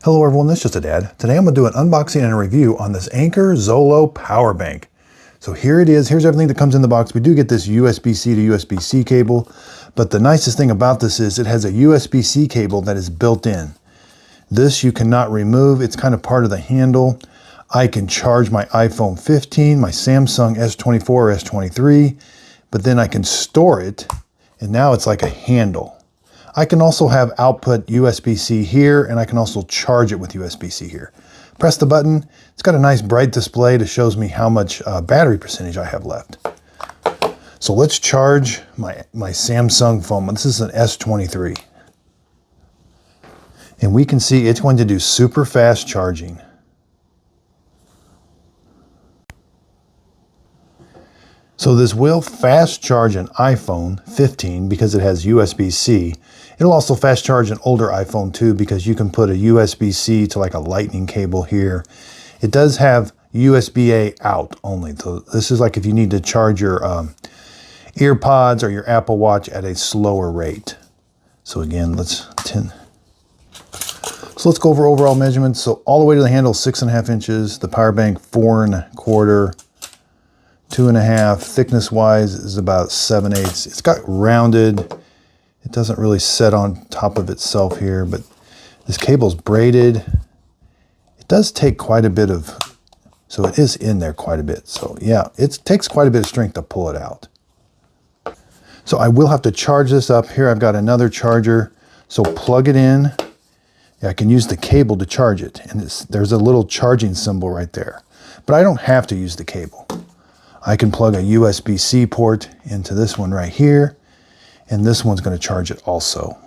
Hello everyone, this is Just a Dad. Today I'm going to do an unboxing and a review on this Anker Zolo power bank. So here it is. Here's everything that comes in the box. We do get this USB-C to USB-C cable, but the nicest thing about this is it has a USB-C cable that is built in. This you cannot remove. It's kind of part of the handle. I can charge my iPhone 15, my Samsung S24 or S23, but then I can store it, and now it's like a handle. I can also have output USB-C here, and I can also charge it with USB-C here. Press the button. It's got a nice bright display that shows me how much battery percentage I have left. So let's charge my Samsung phone. This is an S23. And we can see it's going to do super fast charging. So this will fast charge an iPhone 15 because it has USB-C. It'll also fast charge an older iPhone too because you can put a USB-C to like a lightning cable here. It does have USB-A out only. So this is like if you need to charge your EarPods or your Apple Watch at a slower rate. So again, let's go over overall measurements. So all the way to the handle, 6.5 inches. The power bank, 4.25. 2.5, thickness wise is about 7/8. It's got rounded. It doesn't really set on top of itself here, but this cable's braided. It does take quite a bit of, so it is in there quite a bit. So yeah, it takes quite a bit of strength to pull it out. So I will have to charge this up. Here I've got another charger. So plug it in. Yeah, I can use the cable to charge it. And there's a little charging symbol right there. But I don't have to use the cable. I can plug a USB-C port into this one right here, and this one's going to charge it also.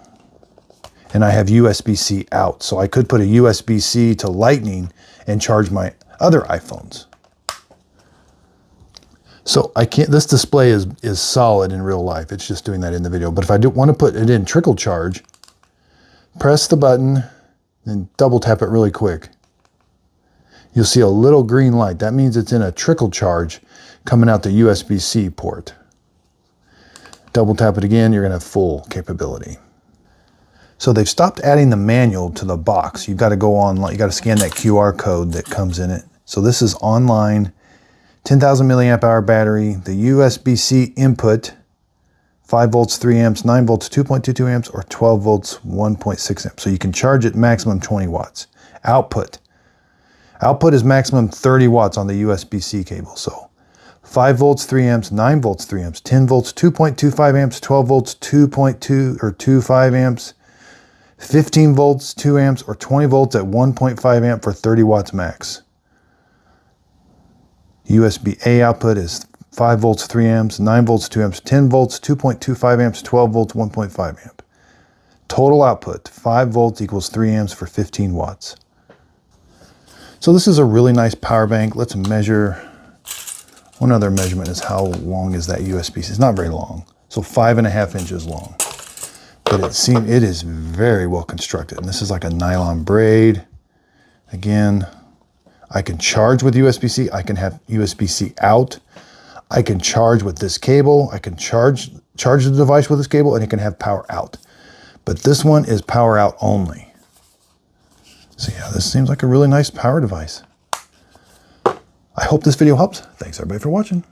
And I have USB-C out, so I could put a USB-C to Lightning and charge my other iPhones. So I can't, this display is solid in real life. It's just doing that in the video. But if I do want to put it in trickle charge, press the button and double tap it really quick. You'll see a little green light. That means it's in a trickle charge coming out the USB-C port. Double tap it again, you're gonna have full capability. So they've stopped adding the manual to the box. You've got to go online, you got to scan that QR code that comes in it. So this is online, 10,000 milliamp hour battery, the USB-C input, 5 volts, 3 amps, 9 volts, 2.22 amps, or 12 volts, 1.6 amps. So you can charge it maximum 20 watts. Output is maximum 30 watts on the USB-C cable. So 5 volts, 3 amps, 9 volts, 3 amps, 10 volts, 2.25 amps, 12 volts, 2.2 or 25 amps, 15 volts, 2 amps, or 20 volts at 1.5 amp for 30 watts max. USB-A output is 5 volts, 3 amps, 9 volts, 2 amps, 10 volts, 2.25 amps, 12 volts, 1.5 amp. Total output, 5 volts equals 3 amps for 15 watts. So this is a really nice power bank. Let's measure. One other measurement is how long is that USB-C. It's not very long. So 5.5 inches long. But it is very well constructed. And this is like a nylon braid. Again, I can charge with USB-C. I can have USB-C out. I can charge with this cable. I can charge the device with this cable, and it can have power out. But this one is power out only. So yeah, this seems like a really nice power device. I hope this video helps. Thanks everybody for watching.